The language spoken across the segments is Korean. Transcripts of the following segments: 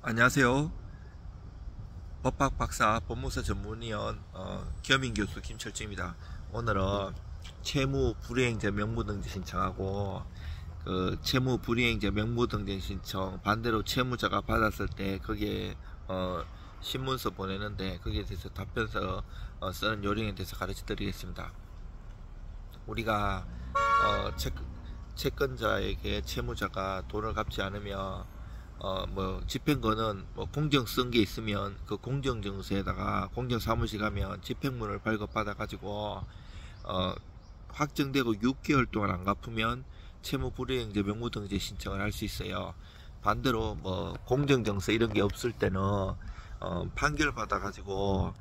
안녕하세요. 법학 박사 법무사 전문위원 겸임 교수 김철주입니다. 오늘은 채무 불이행자 명부등재 신청하고 채무 불이행자 명부등재 신청 반대로 채무자가 받았을 때 거기에 신문서 보내는데 거기에 대해서 답변서 쓰는 요령에 대해서 가르쳐 드리겠습니다. 우리가 채권자에게 채무자가 돈을 갚지 않으면 집행권은 공정 쓴 게 있으면 그 공정증서에다가 공정사무실 가면 집행문을 발급받아 가지고 확정되고 6개월 동안 안 갚으면 채무불이행자 명부등재 신청을 할 수 있어요. 반대로 공정증서 이런 게 없을 때는 판결 받아 가지고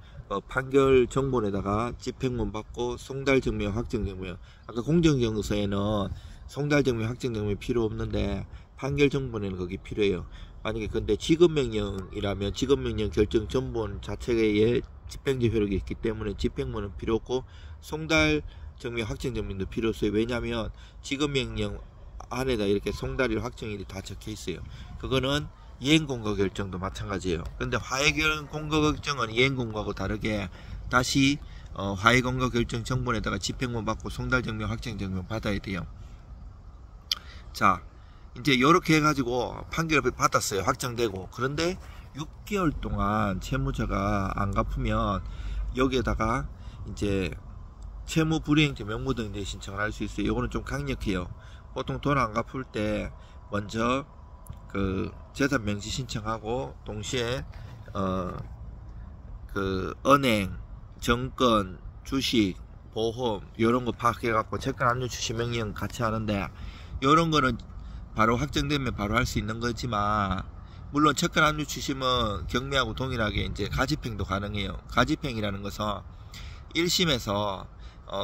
판결 정본에다가 집행문 받고 송달증명 확정증명, 아까 공정증서에는 송달증명 확정증명이 필요 없는데 판결 정본에는 거기 필요해요. 만약에 근데 지급명령이라면 지급명령 결정 전본 자체에 집행제 효력이 있기 때문에 집행문은 필요 없고 송달증명 확정증명도 필요 없어요. 왜냐하면 지급명령 안에다 이렇게 송달일 확정일이 다 적혀 있어요. 그거는 이행공고 결정도 마찬가지예요. 근데 화해공고 결정은 이행공고하고 다르게 다시 화해공고 결정 정본에다가 집행문 받고 송달증명 확정증명 받아야 돼요. 자, 이제 이렇게 해가지고 판결을 받았어요. 확정되고. 그런데 6개월 동안 채무자가 안 갚으면 여기에다가 이제 채무불이행자 명부등재 신청을 할 수 있어요. 이거는 좀 강력해요. 보통 돈 안 갚을 때 먼저 재산 명시 신청하고 동시에 은행, 정권, 주식, 보험 이런 거 파악해갖고 채권 압류 추시 명령 같이 하는데 이런 거는 바로 확정되면 바로 할 수 있는 거지만 물론 채권 압류 추심은 경매하고 동일하게 이제 가집행도 가능해요. 가집행이라는 것은 1심에서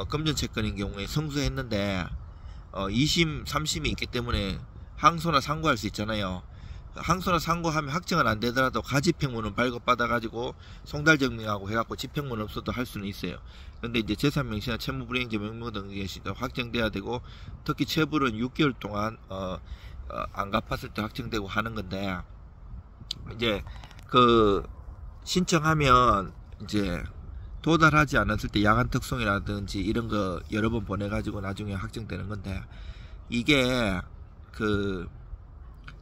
금전 채권인 경우에 승소했는데 2심, 3심이 있기 때문에 항소나 상고할 수 있잖아요. 항소나 상고하면 확정은 안 되더라도 가집행문은 발급받아 가지고 송달증명하고 해갖고 집행문 없어도 할 수는 있어요. 근데 이제 재산명시나 채무불이행자 명부등재 신청 확정돼야 되고 특히 채불은 6개월 동안 안 갚았을 때 확정되고 하는 건데 이제 신청하면 이제 도달하지 않았을 때 야간 특송이라든지 이런 거 여러 번 보내가지고 나중에 확정되는 건데 이게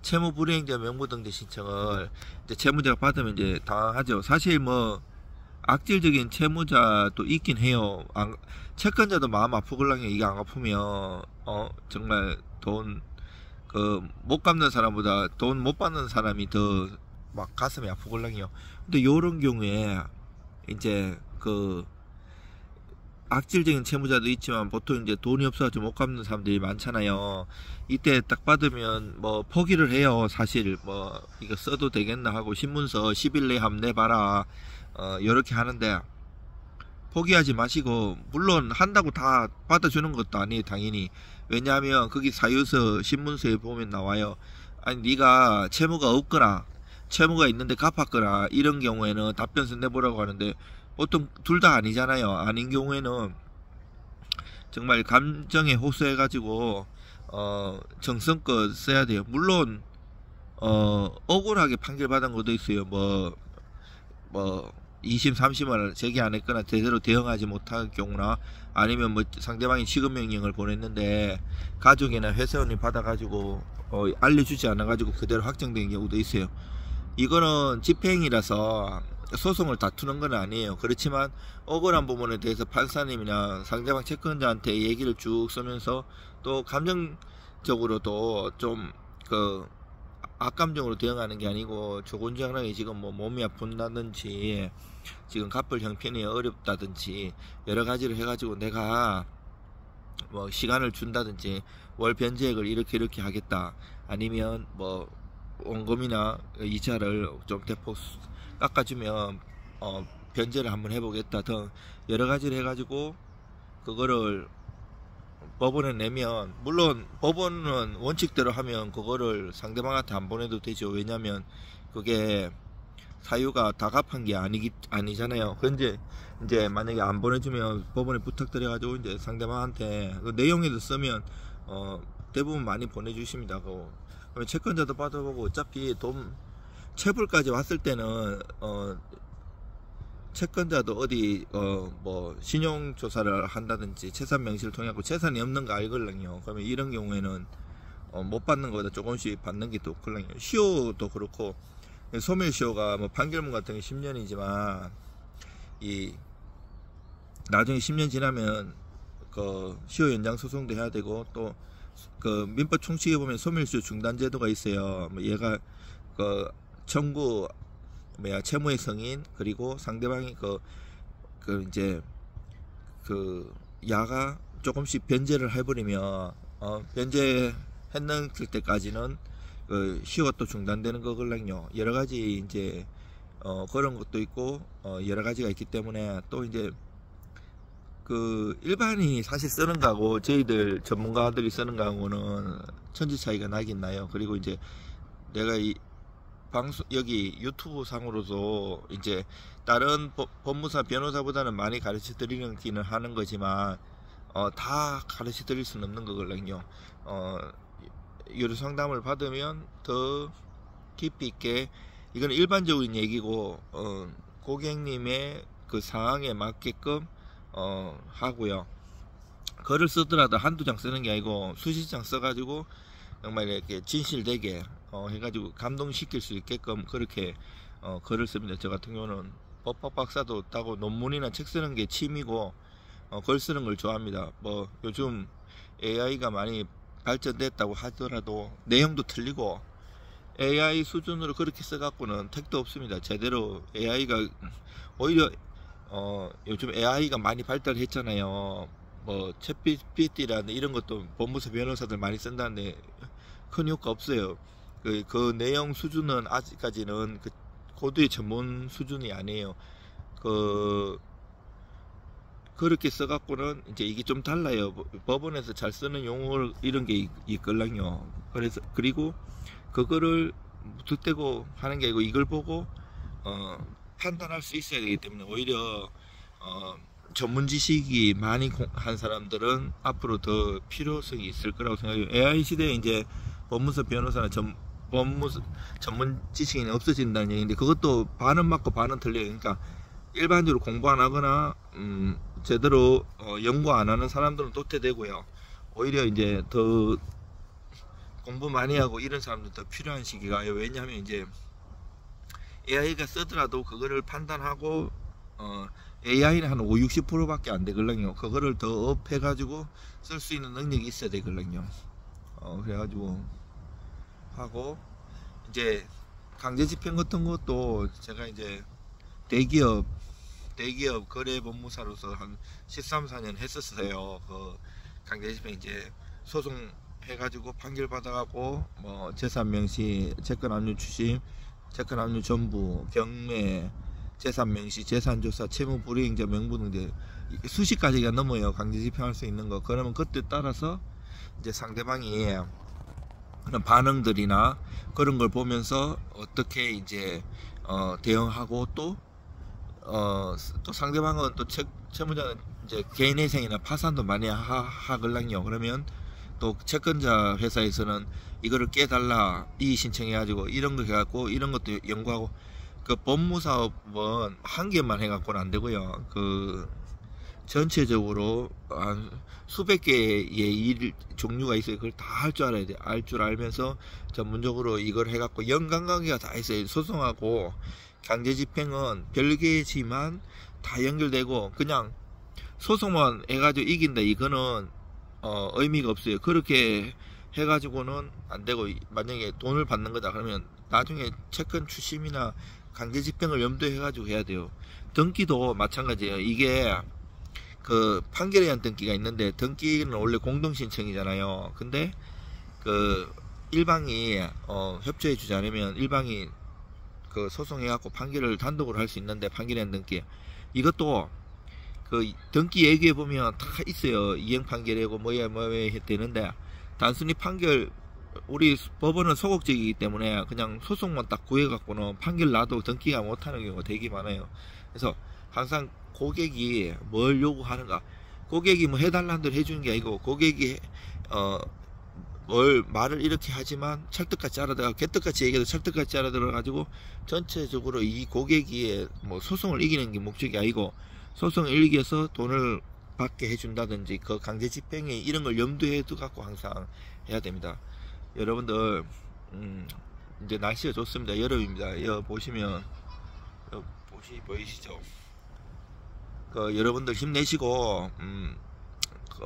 채무불이행자 명부등재 신청을 이제 채무자가 받으면 이제 당황하죠. 사실 악질적인 채무자도 있긴 해요. 채권자도 마음 아프걸랑요. 이게 안 갚으면 정말 돈 못 갚는 사람보다 돈 못 받는 사람이 더 막 가슴이 아프걸랑요. 근데 요런 경우에 이제 악질적인 채무자도 있지만 보통 이제 돈이 없어가지고 못 갚는 사람들이 많잖아요. 이때 딱 받으면 포기를 해요. 사실 이거 써도 되겠나 하고 신문서 10일 내에 한번 내봐라 요렇게 하는데 포기하지 마시고, 물론 한다고 다 받아주는 것도 아니에요. 당연히. 왜냐하면 거기 사유서 신문서에 보면 나와요. 아니 네가 채무가 없거나 채무가 있는데 갚았거나 이런 경우에는 답변서 내보라고 하는데 보통 둘 다 아니잖아요. 아닌 경우에는 정말 감정에 호소해가지고 정성껏 써야 돼요. 물론 억울하게 판결받은 것도 있어요. 2심, 3심을 제기 안 했거나 제대로 대응하지 못한 경우나 아니면 상대방이 지급명령을 보냈는데 가족이나 회사원이 받아가지고 알려주지 않아가지고 그대로 확정된 경우도 있어요. 이거는 집행이라서 소송을 다투는 건 아니에요. 그렇지만 억울한 부분에 대해서 판사님이나 상대방 채권자한테 얘기를 쭉 쓰면서 또 감정적으로도 좀 악감정으로 대응하는 게 아니고 조곤장랑이 지금 몸이 아픈다든지 지금 갚을 형편이 어렵다든지 여러 가지를 해가지고 내가 시간을 준다든지 월 변제액을 이렇게 하겠다, 아니면 원금이나 이자를 좀 대폭 깎아주면 변제를 한번 해보겠다 등 여러 가지를 해가지고 그거를 법원에 내면, 물론 법원은 원칙대로 하면 그거를 상대방한테 안 보내도 되죠. 왜냐면 그게 사유가 다 갚은 게 아니잖아요. 그런데 이제 만약에 안 보내주면 법원에 부탁드려가지고 이제 상대방한테 그 내용에도 쓰면 대부분 많이 보내주십니다. 그러면 채권자도 받아보고 어차피 돈 체불까지 왔을 때는 채권자도 어디 뭐 신용조사를 한다든지 재산 명시를 통해 갖고 재산이 없는 거 알걸랑요. 그러면 이런 경우에는 못 받는 거보다 조금씩 받는 게 더 클랑요. 시효도 그렇고 소멸시효가 뭐 판결문 같은 게 10년이지만 이 나중에 10년 지나면 그 시효 연장 소송도 해야 되고, 또 그 민법 총칙에 보면 소멸시효 중단 제도가 있어요. 뭐 얘가 그 청구 채무의 성인 그리고 상대방이 이제 그 야가 조금씩 변제를 해버리면 변제했을 때까지는 그 시효가 또 중단되는 거걸랑요. 여러 가지 이제 그런 것도 있고 여러 가지가 있기 때문에, 또 이제 그 일반인이 사실 쓰는 거하고 저희들 전문가들이 쓰는 거하고는 천지 차이가 나긴 나요. 그리고 이제 내가 이 방송 여기 유튜브 상으로도 이제 다른 법무사 변호사보다는 많이 가르쳐 드리기는 하는 거지만 다 가르쳐 드릴 수는 없는 거거든요. 유료 상담을 받으면 더 깊이 있게, 이건 일반적인 얘기고 고객님의 그 상황에 맞게끔 하고요. 글을 쓰더라도 한두 장 쓰는 게 아니고 수십 장 써가지고 정말 이렇게 진실되게 해가지고 감동시킬 수 있게끔 그렇게 글을 씁니다. 저 같은 경우는 법학 박사도 따고 논문이나 책 쓰는 게 취미고 글 쓰는 걸 좋아합니다. 뭐 요즘 AI가 많이 발전됐다고 하더라도 내용도 틀리고 AI 수준으로 그렇게 써갖고는 택도 없습니다. 제대로 AI가 오히려 요즘 AI가 많이 발달했잖아요. 뭐 챗GPT라는 이런 것도 법무사 변호사들 많이 쓴다는데 큰 효과 없어요. 그 내용 수준은 아직까지는 그 고도의 전문 수준이 아니에요. 그렇게 써갖고는 이제 이게 좀 달라요. 법원에서 잘 쓰는 용어 이런 게 있걸랑요. 그리고 그거를 득대고 하는 게 아니고 이걸 보고 판단할 수 있어야 되기 때문에, 오히려 전문 지식이 많이 한 사람들은 앞으로 더 필요성이 있을 거라고 생각해요. AI 시대에 이제 법무사 변호사나 전문 지식이 없어진다는 얘기인데, 그것도 반은 맞고 반은 틀려요. 그러니까 일반적으로 공부 안 하거나 제대로 연구 안 하는 사람들은 도태되고요. 오히려 이제 더 공부 많이 하고 이런 사람들 더 필요한 시기가 와요. 왜냐하면 이제 AI가 쓰더라도 그거를 판단하고 AI는 한 50-60% 밖에 안 되거든요. 그거를 더 업해 가지고 쓸 수 있는 능력이 있어야 되거든요. 그래가지고 하고, 이제 강제 집행 같은 것도 제가 이제 대기업 거래 법무사로서 한 13-14년 했었어요. 그 강제 집행 이제 소송 해가지고 판결 받아가고 뭐 재산 명시, 채권 압류 추심, 채권 압류 전부, 경매, 재산 명시, 재산 조사, 채무 불이행자 명부 등등 수십 가지가 넘어요. 강제 집행할 수 있는 거. 그러면 그때 따라서 이제 상대방이 그런 반응들이나 그런 걸 보면서 어떻게 이제 대응하고, 또 상대방은 또 채무자는 이제 개인회생이나 파산도 많이 하걸랑요. 그러면 또 채권자 회사에서는 이거를 깨달라 이의 신청해가지고 이런 거 해갖고 이런 것도 연구하고, 그 법무사업은 한 개만 해갖고는 안 되고요. 그 전체적으로 한 수백 개의 일 종류가 있어요. 그걸 다 할 줄 알아야 돼. 알 줄 알면서 전문적으로 이걸 해갖고 연관관계가 다 있어요. 소송하고 강제집행은 별개지만 다 연결되고, 그냥 소송만 해가지고 이긴다 이거는 의미가 없어요. 그렇게 해가지고는 안 되고, 만약에 돈을 받는 거다 그러면 나중에 채권 추심이나 강제집행을 염두에 해가지고 해야 돼요. 등기도 마찬가지예요. 이게 그 판결에 의한 등기가 있는데, 등기는 원래 공동신청이잖아요. 근데 그 일방이 협조해 주지 않으면 일방이 그 소송해갖고 판결을 단독으로 할 수 있는데, 판결에 의한 등기 이것도 그 등기 얘기해 보면 다 있어요. 이행 판결이고 뭐야 되는데, 단순히 판결, 우리 법원은 소극적이기 때문에 그냥 소송만 딱 구해갖고는 판결 나도 등기가 못하는 경우가 되게 많아요. 그래서 항상 고객이 뭘 요구하는가, 고객이 뭐 해달라는 대로 해주는 게 아니고, 고객이 말을 이렇게 하지만 찰떡같이 알아들어, 개떡같이 얘기해도 찰떡같이 알아들어 가지고 전체적으로 이 고객이 뭐 소송을 이기는 게 목적이 아니고 소송을 이기해서 돈을 받게 해준다든지 그 강제 집행이 이런 걸 염두에 두 갖고 항상 해야 됩니다. 여러분들 이제 날씨가 좋습니다. 여름입니다. 여기 보시면 보이시죠? 그 여러분들 힘내시고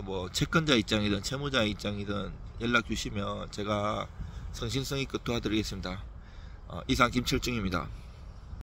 뭐 채권자 입장이든 채무자 입장이든 연락 주시면 제가 성심성의껏 도와드리겠습니다. 이상 김철중입니다.